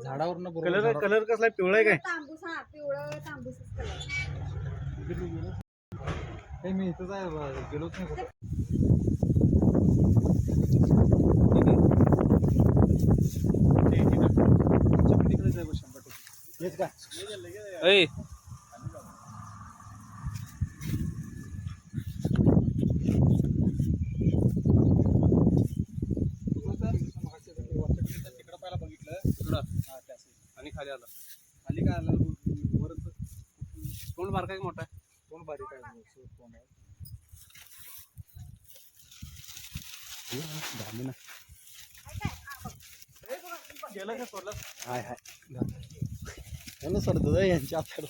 झाडावरनं colour कसला पिवळा आहे काय? तांबूस, हा पिवळं तांबूसच कलर. मी इथंच आहे, गेलोच नाही. तिकडेच आहे 100%. हेच का? तिकडं पहिला बघितलं तिकडं, आणि खाली आला. खाली काय आला वरच तोंड बारका आहे मोठा आहे. तोंड बारीक आहे. तोंड आहे ना. गेला का सोडला? हाय हाय सोडतो यांच्या आपल्याला.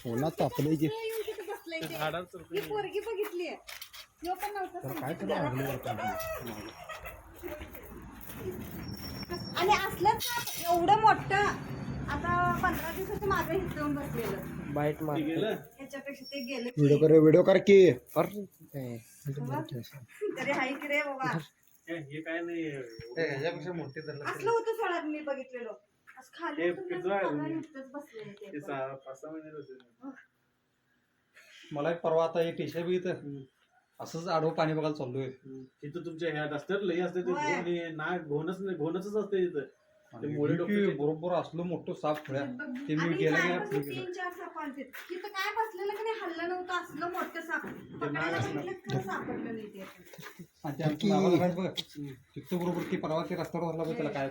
ओला तापलंय की पोरगी बघितली काय आणि असलंच एवढं मोठं आता 15 दिवसाचं माझं हिसवून बसलेलं बाईट मार ह्याच्यापेक्षा ते गेलं. व्हिडिओ कर की. तरी हाय की रे बाबा, हे काय नाही ह्याच्यापेक्षा मोठे असलं होतं सोळा मी बघितलेलो. खाली बसलेले ते 5-6 महिने. मला एक परवा आता एक टीशर्ट बी इथं असंच आडवं पाणी बघायला चाललोय. तिथं तुमच्या ह्या असतात लई असते ना, घोणच असते तिथं. बरोबर असलं मोठं साप खुळ्या ते मी गेला 3-4 साप आलते तिथं. काय बसलेलं की नाही, हल्लं नव्हतं. असलं मोठं साप सापडलं नाही ते. तिथं बरोबर ती परवा ते रस्त्यावर धरला त्याला काय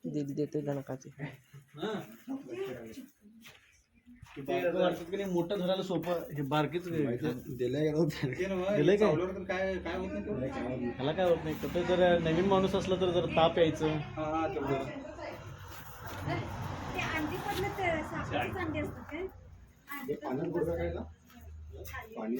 दिल देते दणकाचे. मोठं धरायला सोपं, हे बारकीच दिलंय काय काय होत नाही. ह्याला काय होत नाही. कुठे जर नवीन माणूस असला तर जर ताप यायचं. ते अंडी पडलं तर सापाचीच अंडी असतात काय? पाणी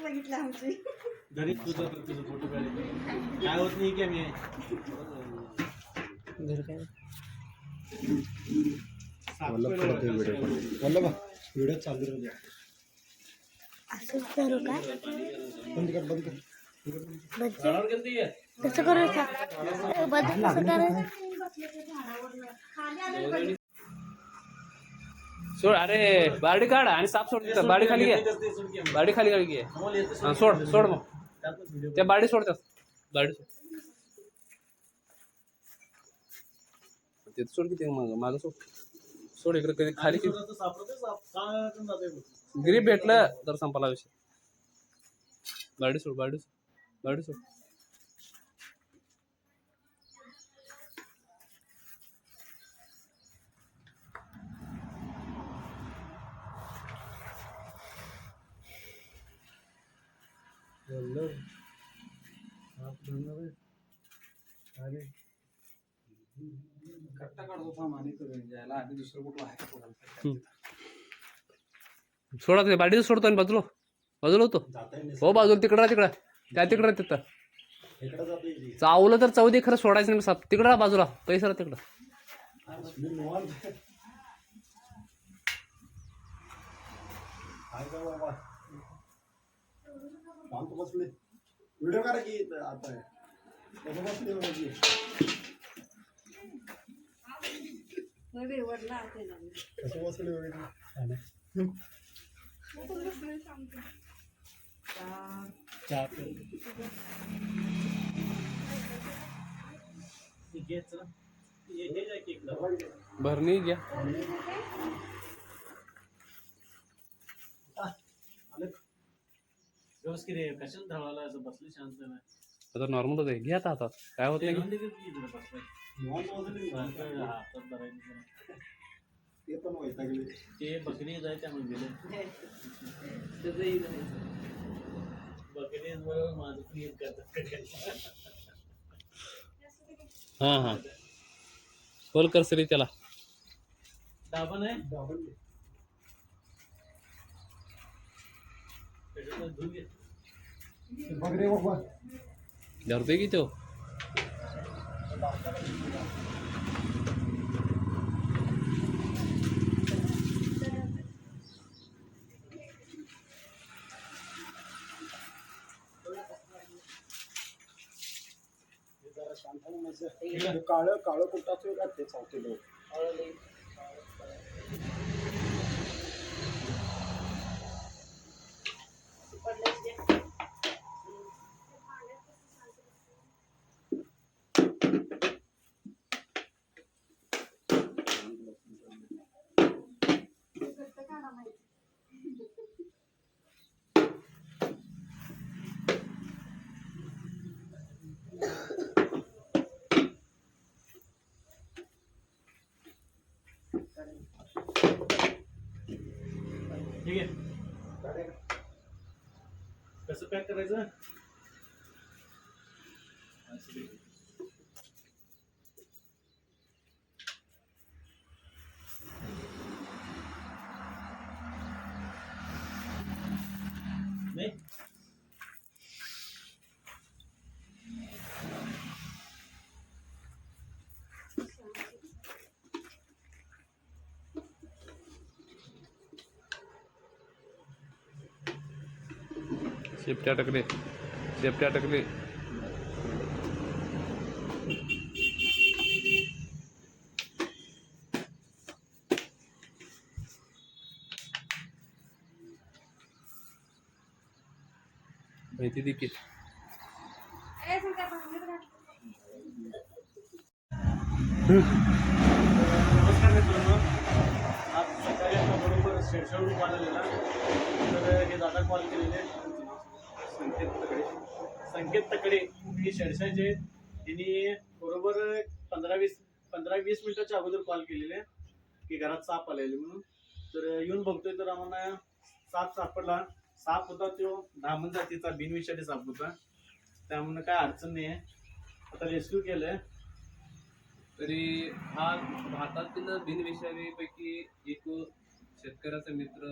बघितलं आमची घरी तुझं फोटो काय होत नाही की आम्ही व्हिडिओ चालू राहू द्या. असंच करू का? बंद कर कसं करायचं? सोड. अरे बारडी काढ आणि साप सोड. तिथं बारडी खाली घे. बारडी खाली घे. सोड मग त्या बारडी सोडतात. बारडी सोड. ते सोड की ते मागं सोड इकडे कधी खाली ग्रीप भेटलं तर संपाला विषय. बारडी सोड. सोडा ते बारडीच सोडतो आणि बाजूला होतो. हो बाजूला तिकडं तिथं चावलं तर चौदी खरं सोडायचं नाही. साप तिकडं बाजूला पैसा तिकडं. व्हिडिओ करा की आता कसं बसले वगैरे. भरणी घ्या. व्यवस्थित कशाला धावायला असं बसले शांत. आता नॉर्मलच आहे. घ्या आता हातात, काय होत नाही. ते पण वैतागले. ते बकरी जायच्या म्हणजे बकरी बरोबर माझं पण एक करतात. हां कॉल कर सरी त्याला. दाबण आहे दाबण धुवून घे. बकरी बाबा धरतोय की तो. काळं काळं कुठाचं का ते चालते. ठीक आहे. कसं पॅक करायचं. नाही शेपटी अटकले, शेपटी अटकले. माहिती दे की. ए, सगळ्या भांडीत घाल. नमस्कार मित्रांनो. आज सकाळी आता बरोबर शेडशावरून कॉल आलेला. तर हे दादा कॉल केलेले संकेत तकडे हे शेडशाचे. त्यांनी बरोबर 15-20 मिनिटाच्या अगोदर कॉल केलेले की घरात साप आलेले म्हणून. तर येऊन बघतोय तर आम्हाला साप सापडला. साप होता तो धामण जातीचा बिनविषारी साप होता. त्यामुळे काय अडचण नाही आहे. आता रेस्क्यू केलंय. तरी हा भारतातील बिनविषारीपैकी एक शेतकऱ्याचा मित्र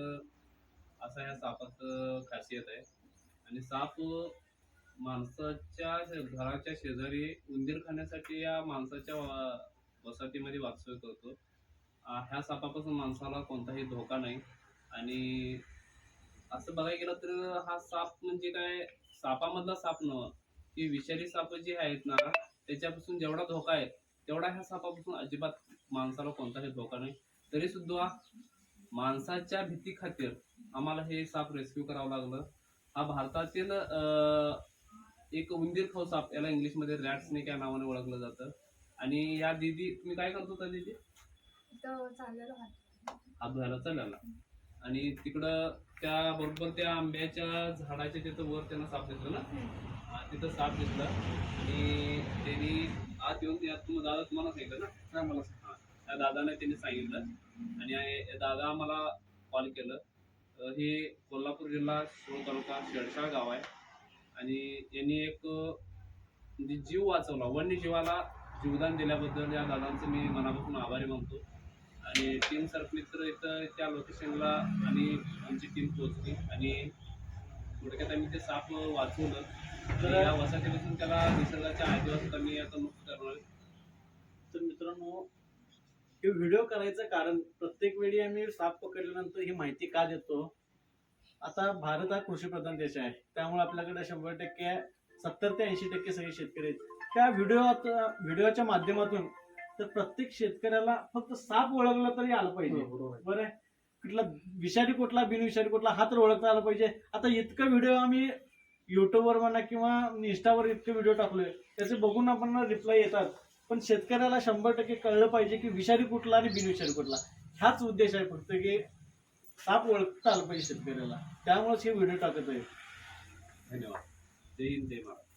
असा ह्या सापाचं खासियत आहे. आणि साप माणसाच्या घराच्या शेजारी उंदीर खाण्यासाठी या माणसाच्या वसाहतीमध्ये वास्तव्य करतो. ह्या सापापासून माणसाला कोणताही धोका नाही. आणि असं बघायला गेलं तर हा साप म्हणजे काय सापामधला साप नव्हे, की विषारी साप जे आहेत ना त्याच्यापासून जेवढा धोका आहे तेवढा ह्या सापापासून अजिबात माणसाला कोणताही धोका नाही. तरी सुद्धा माणसाच्या भीती खातीर आम्हाला हे साप रेस्क्यू करावं लागलं. हा भारतातील एक उंदीर खाऊ साप, याला इंग्लिशमध्ये रॅट स्नेक या नावाने ओळखलं जातं. आणि या दीदी, तुम्ही काय करत होता दीदी? हात धुवायला चाललेला. आणि तिकडं त्या बरोबर त्या आंब्याच्या झाडाच्या तिथं वर त्यांना साप दिसलं ना, तिथं साप दिसला. आणि त्यांनी आत येऊन दादा तुम्हाला सांगितलं ना, मला त्या दादाने त्यांनी सांगितलं. आणि दादा मला कॉल केलं. हे कोल्हापूर जिल्हा शिरोळ तालुका शेडशाळ गाव आहे. आणि यांनी एक म्हणजे जीव वाचवला, वन्यजीवाला जीवदान दिल्याबद्दल या दादांचं मी मनापासून आभारी मानतो. आणि टीम सर्फमित्र इथं त्या लोकेशनला आणि आमची टीम पोहोचली आणि थोडक्यात आम्ही ते साप वाचवलं. तर या वसाहतीपासून त्याला निसर्गाच्या आदिवासात आम्ही आता मुक्त करणार. तर मित्रांनो, हे व्हिडिओ करायचं कारण प्रत्येक वेळी आम्ही साप पकडल्यानंतर ही माहिती का देतो. आता भारत हा कृषीप्रधान देश आहे. त्यामुळे आपल्याकडे 100% 70 ते 80% सगळे शेतकरी आहेत. त्या व्हिडिओच्या माध्यमातून तर प्रत्येक शेतकऱ्याला फक्त साप ओळखला तरी आलं पाहिजे. बरं आहे, कुठला विषारी कुठला बिनविषारी कुठला हा तर ओळखता आला पाहिजे. आता इतकं व्हिडिओ आम्ही युट्यूबवर म्हणा किंवा इंस्टावर इतके व्हिडिओ टाकलोय, त्याचे बघून आपण रिप्लाय येतात. पण शेतकऱ्याला 100% कळलं पाहिजे की विषारी कुठला आणि बिनविषारी कुठला. ह्याच उद्देश आहे फक्त की साप ओळखता आलं पाहिजे शेतकऱ्याला. त्यामुळेच हे व्हिडिओ टाकत आहे. धन्यवाद. जय हिंद, जय महाराज.